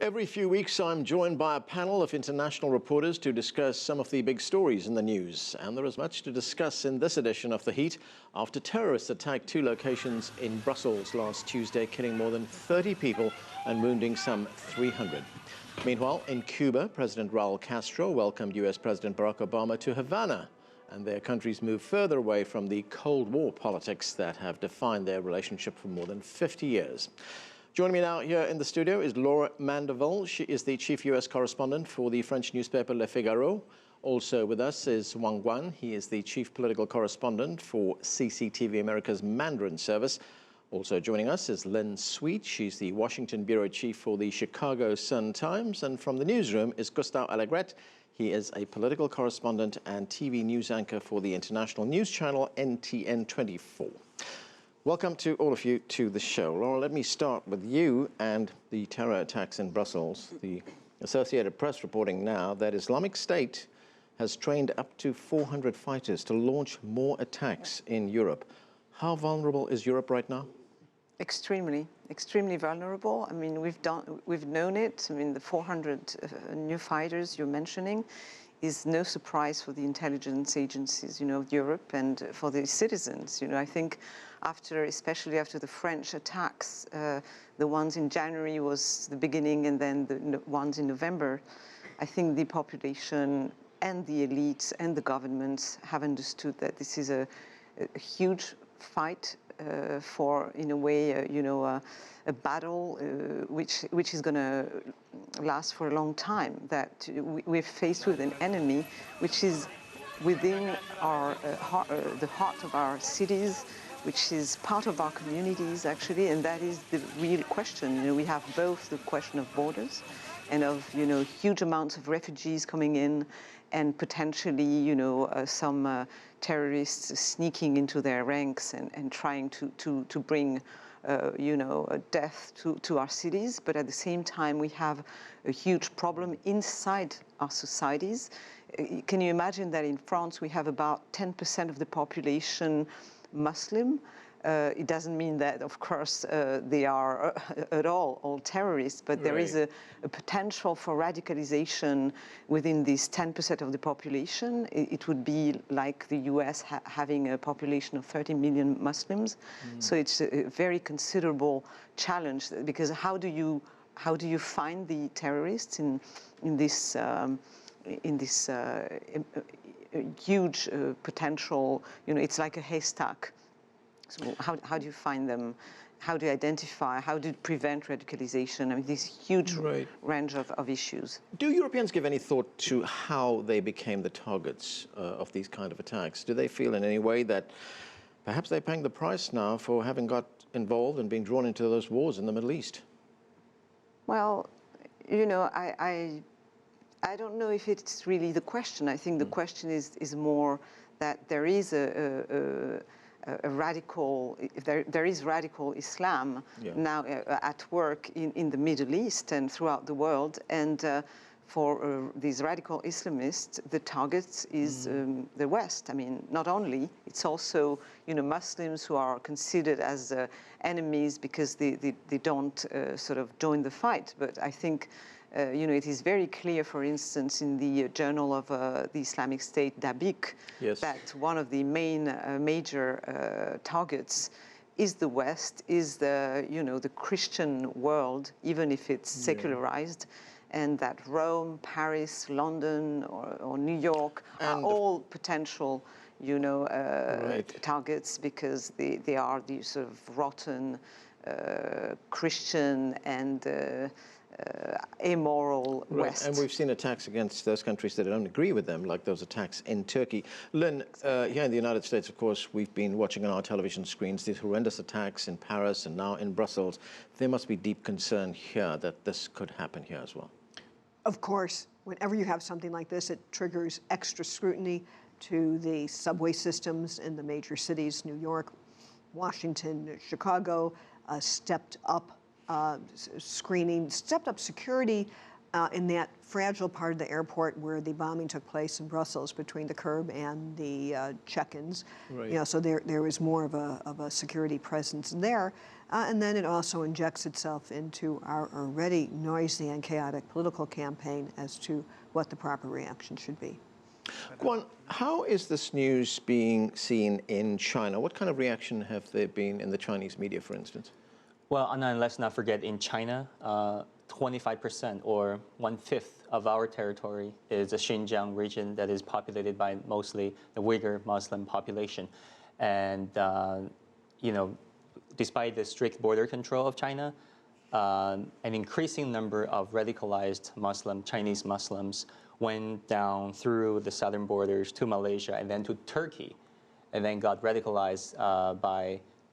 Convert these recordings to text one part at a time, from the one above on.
Every few weeks, I'm joined by a panel of international reporters to discuss some of the big stories in the news. And there is much to discuss in this edition of The Heat after terrorists attacked two locations in Brussels last Tuesday, killing more than 30 people and wounding some 300. Meanwhile, in Cuba, President Raul Castro welcomed U.S. President Barack Obama to Havana, and their countries move further away from the Cold War politics that have defined their relationship for more than 50 years. Joining me now here in the studio is Laure Mandeville. She is the chief U.S. correspondent for the French newspaper Le Figaro. Also with us is Wang Guan. He is the chief political correspondent for CCTV America's Mandarin service. Also joining us is Lynn Sweet. She's the Washington bureau chief for the Chicago Sun-Times. And from the newsroom is Gustau Alegret. He is a political correspondent and TV news anchor for the international news channel NTN 24. Welcome to all of you to the show. Laura, let me start with you and the terror attacks in Brussels. The Associated Press reporting now that Islamic State has trained up to 400 fighters to launch more attacks in Europe. How vulnerable is Europe right now? Extremely vulnerable. I mean, we've known it. I mean, the 400 new fighters you're mentioning is no surprise for the intelligence agencies, of Europe and for the citizens. I think especially after the French attacks, the ones in January was the beginning, and then the ones in November, I think the population and the elites and the governments have understood that this is a huge fight for, in a way, a battle which is going to last for a long time, that we're faced with an enemy which is within our the heart of our cities, which is part of our communities, actually, and that is the real question. We have both the question of borders and of, huge amounts of refugees coming in, and potentially, some terrorists sneaking into their ranks and trying to bring, death to our cities. But at the same time, we have a huge problem inside our societies. Can you imagine that in France we have about 10% of the population Muslim? It doesn't mean that, of course, they are at all terrorists, but there is a potential for radicalization within this 10% of the population. It would be like the US having a population of 30 million Muslims. So it's a very considerable challenge, because how do you find the terrorists in this huge potential? It's like a haystack. So how do you find them? How do you identify? How do you prevent radicalization? I mean, this huge range of issues. Do Europeans give any thought to how they became the targets of these kind of attacks? Do they feel in any way that perhaps they're paying the price now for having got involved and being drawn into those wars in the Middle East? Well, I don't know if it's really the question. I think the question is more that there is a radical, there is radical Islam now at work in the Middle East and throughout the world, and for these radical Islamists, the target is the West. I mean, not only, it's also Muslims who are considered as enemies because they don't sort of join the fight. But I think it is very clear, for instance, in the journal of the Islamic State, Dabiq, that one of the main major targets is the West, is the Christian world, even if it's secularized, and that Rome, Paris, London, or New York are all potential, targets, because they are the sort of rotten Christian and immoral West. And we've seen attacks against those countries that don't agree with them, like those attacks in Turkey. Lynn, here in the United States, of course, we've been watching on our television screens these horrendous attacks in Paris and now in Brussels. There must be deep concern here that this could happen here as well. Of course, whenever you have something like this, it triggers extra scrutiny to the subway systems in the major cities, New York, Washington, Chicago, stepped up screening, stepped up security in that fragile part of the airport where the bombing took place in Brussels, between the curb and the check-ins. So there was more of a security presence there. And then it also injects itself into our already noisy and chaotic political campaign as to what the proper reaction should be. Guan, how is this news being seen in China? What kind of reaction have there been in the Chinese media, for instance? Well, and let's not forget, in China, 25% or 1/5 of our territory is the Xinjiang region that is populated by mostly the Uyghur Muslim population. And, despite the strict border control of China, an increasing number of radicalized Chinese Muslims went down through the southern borders to Malaysia and then to Turkey, and then got radicalized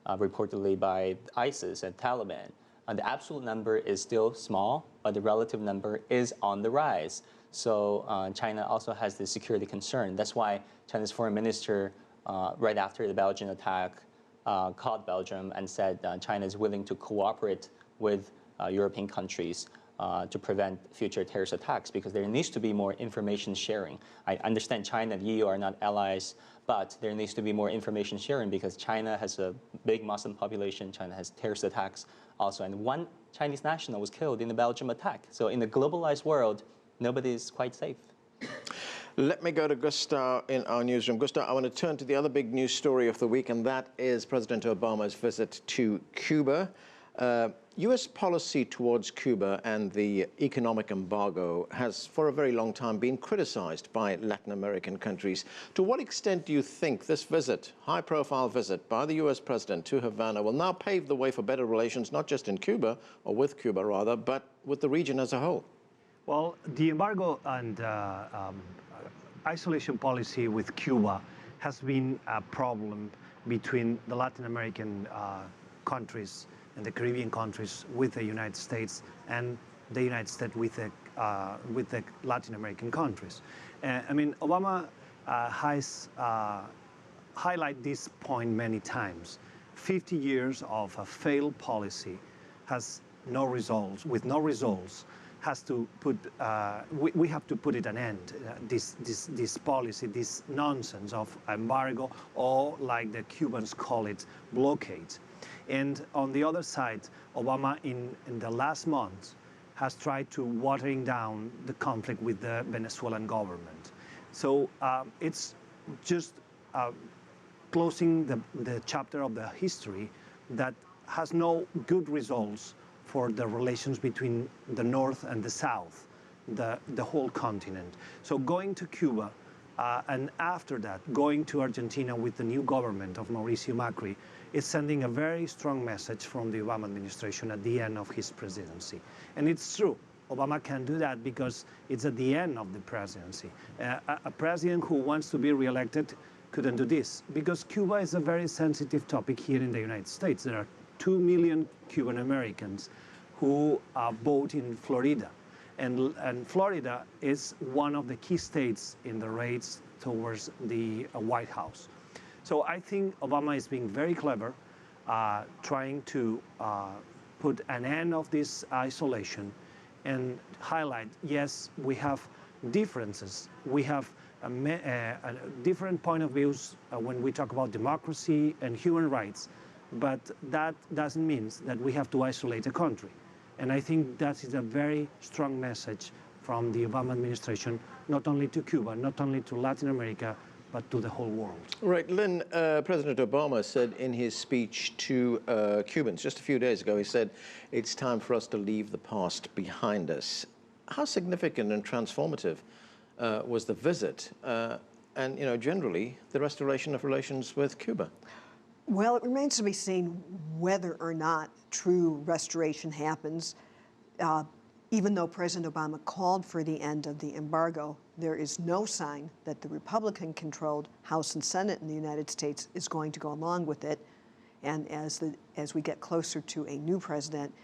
reportedly by ISIS and Taliban. And the absolute number is still small, but the relative number is on the rise. So China also has this security concern. That's why China's foreign minister, right after the Belgian attack, called Belgium and said China is willing to cooperate with European countries to prevent future terrorist attacks, because there needs to be more information sharing. I understand China and the EU are not allies, but there needs to be more information sharing because China has a big Muslim population, China has terrorist attacks also, and one Chinese national was killed in the Belgium attack. So in the globalized world, nobody is quite safe. Let me go to Gustau in our newsroom. Gustau, I want to turn to the other big news story of the week, and that is President Obama's visit to Cuba. U.S. policy towards Cuba and the economic embargo has for a very long time been criticized by Latin American countries. To what extent do you think this visit, high-profile visit by the U.S. president to Havana, will now pave the way for better relations, not just in Cuba, or with Cuba rather, but with the region as a whole? Well, the embargo and isolation policy with Cuba has been a problem between the Latin American countries and the Caribbean countries with the United States, and the United States with the Latin American countries. Obama has highlighted this point many times. 50 years of a failed policy has no results, with no results, has to put, we have to put it an end, this policy, this nonsense of embargo, or like the Cubans call it, blockade. And on the other side, Obama in the last month has tried to watering down the conflict with the Venezuelan government. So it's just closing the chapter of the history that has no good results for the relations between the North and the South, the whole continent. So going to Cuba, and after that, going to Argentina with the new government of Mauricio Macri, is sending a very strong message from the Obama administration at the end of his presidency. And it's true, Obama can do that because it's at the end of the presidency. A president who wants to be reelected couldn't do this, because Cuba is a very sensitive topic here in the United States. There are 2 million Cuban Americans who vote in Florida. And Florida is one of the key states in the race towards the White House. So I think Obama is being very clever, trying to put an end of this isolation and highlight, yes, we have differences. We have a different point of views when we talk about democracy and human rights, but that doesn't mean that we have to isolate a country. And I think that is a very strong message from the Obama administration, not only to Cuba, not only to Latin America, but to the whole world. Right, Lynn, President Obama said in his speech to Cubans just a few days ago, he said, it's time for us to leave the past behind us. How significant and transformative was the visit and, generally, the restoration of relations with Cuba? Well, it remains to be seen whether or not true restoration happens. Even though President Obama called for the end of the embargo, there is no sign that the Republican-controlled House and Senate in the United States is going to go along with it. And as we get closer to a new president,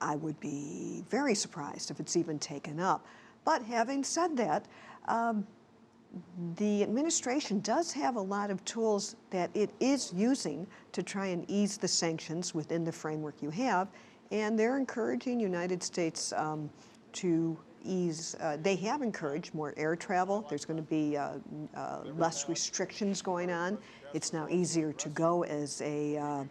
I would be very surprised if it's even taken up. But having said that, the administration does have a lot of tools that it is using to try and ease the sanctions within the framework you have, and they're encouraging United States to ease. They have encouraged more air travel. There's going to be less restrictions going on. It's now easier to go as a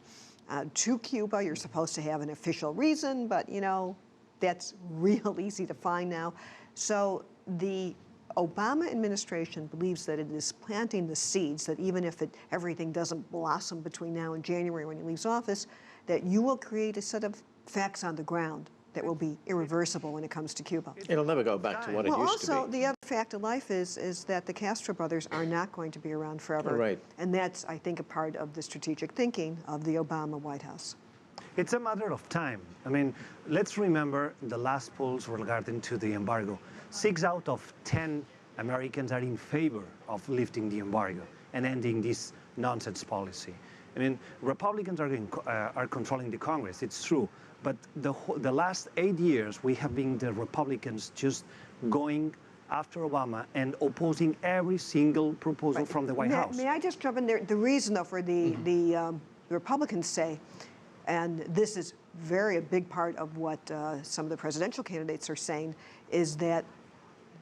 to Cuba. You're supposed to have an official reason, but you know, that's real easy to find now. So the Obama administration believes that it is planting the seeds that even if everything doesn't blossom between now and January when he leaves office, that you will create a set of facts on the ground that will be irreversible when it comes to Cuba. It'll never go back to what it used to be. Well, also, the other fact of life is that the Castro brothers are not going to be around forever. Right. And that's, I think, a part of the strategic thinking of the Obama White House. It's a matter of time. I mean, let's remember the last polls regarding to the embargo. 6 out of 10 Americans are in favor of lifting the embargo and ending this nonsense policy. I mean, Republicans are controlling the Congress, it's true, but the last 8 years we have been the Republicans just going after Obama and opposing every single proposal from the White House. May I just jump in there? The reason, though, for the Republicans say, and this is a big part of what some of the presidential candidates are saying, is that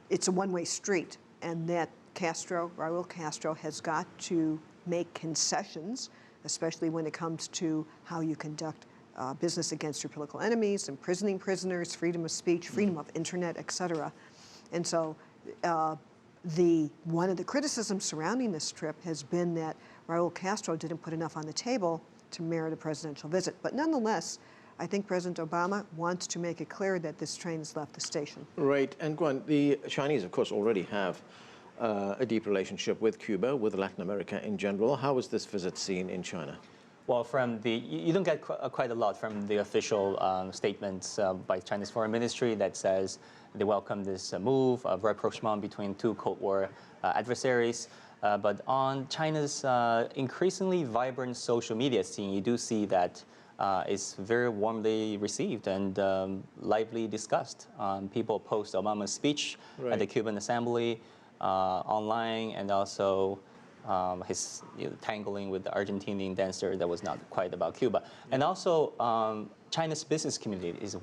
it's a one-way street, and that Raul Castro has got to make concessions, especially when it comes to how you conduct business against your political enemies, imprisoning prisoners, freedom of speech, freedom of internet, et cetera. And so one of the criticisms surrounding this trip has been that Raul Castro didn't put enough on the table to merit a presidential visit. But nonetheless, I think President Obama wants to make it clear that this train has left the station. Right, and Guan, the Chinese, of course, already have a deep relationship with Cuba, with Latin America in general. How was this visit seen in China? Well, you don't get quite a lot from the official statements by China's foreign ministry that says they welcome this move of rapprochement between two Cold War adversaries. But on China's increasingly vibrant social media scene, you do see that it's very warmly received and lively discussed. People post Obama's speech at the Cuban Assembly online, and also his tangling with the Argentinian dancer that was not quite about Cuba. And also, China's business community is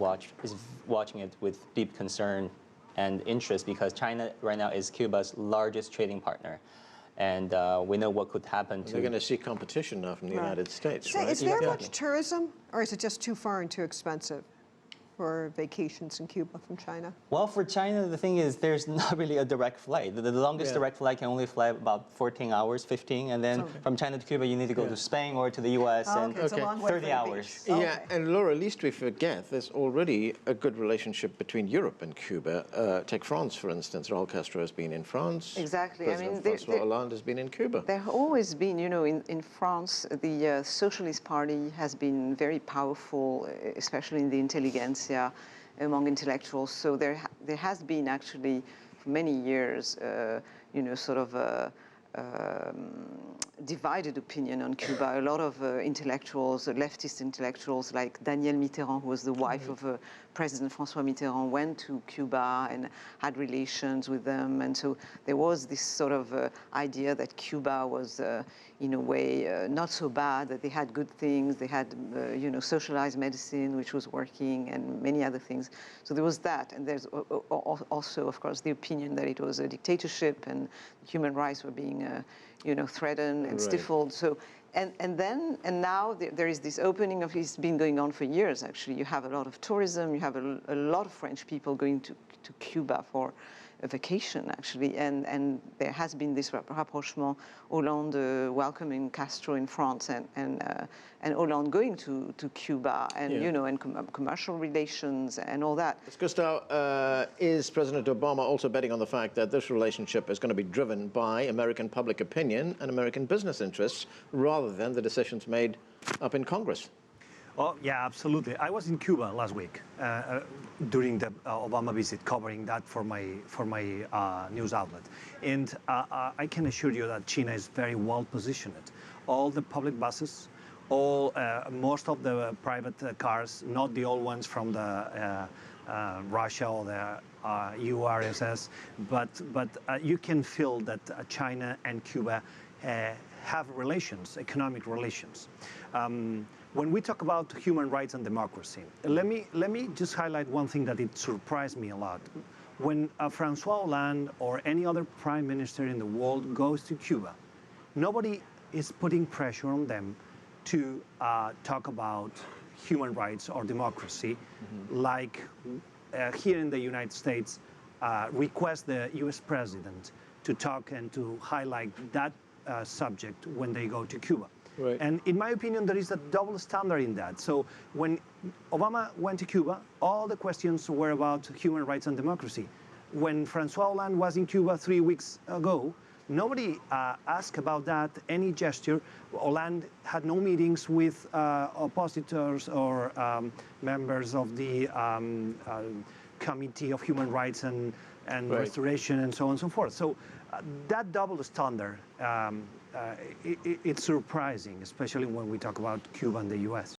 watching it with deep concern and interest, because China right now is Cuba's largest trading partner. And we know what could happen to... They're going to see competition now from the United States, So right? is there much tourism, or is it just too far and too expensive for vacations in Cuba from China? Well, for China, the thing is there's not really a direct flight. The longest direct flight can only fly about 14 hours, 15, and then from China to Cuba, you need to go to Spain or to the US, and it's a long way 30 from the hours. beach. Yeah, and Laura, least we forget, there's already a good relationship between Europe and Cuba. Take France, for instance. Raul Castro has been in France. Exactly. President François Hollande has been in Cuba. There have always been, you know, in France, the Socialist Party has been very powerful, especially in the intelligentsia, among intellectuals. So there has been actually for many years, you know, sort of a divided opinion on Cuba. A lot of intellectuals, leftist intellectuals like Danielle Mitterrand, who was the wife of President François Mitterrand, went to Cuba and had relations with them. And so there was this sort of idea that Cuba was, in a way, not so bad, that they had good things. They had, you know, socialized medicine, which was working, and many other things. So there was that. And there's also, of course, the opinion that it was a dictatorship and human rights were being, you know, threatened and stifled. So, and now there is this opening of, it's been going on for years, actually. You have a lot of tourism, you have a lot of French people going to Cuba for a vacation, actually, and there has been this rapprochement, Hollande welcoming Castro in France, and Hollande going to Cuba, and you know, and commercial relations and all that. Gustau, is President Obama also betting on the fact that this relationship is going to be driven by American public opinion and American business interests rather than the decisions made up in Congress? Oh, yeah, absolutely. I was in Cuba last week during the Obama visit, covering that for my news outlet. And I can assure you that China is very well positioned. All the public buses, most of the private cars, not the old ones from the Russia or the URSS, but you can feel that China and Cuba have relations, economic relations. When we talk about human rights and democracy, let me just highlight one thing that it surprised me a lot. When François Hollande or any other prime minister in the world goes to Cuba, nobody is putting pressure on them to talk about human rights or democracy, like here in the United States, request the US president to talk and to highlight that subject when they go to Cuba. Right. And in my opinion, there is a double standard in that. So when Obama went to Cuba, all the questions were about human rights and democracy. When Francois Hollande was in Cuba 3 weeks ago, nobody asked about that, any gesture. Hollande had no meetings with oppositors or members of the Committee of Human Rights and Right. Restoration and so on and so forth. So that double standard, it's surprising, especially when we talk about Cuba and the US.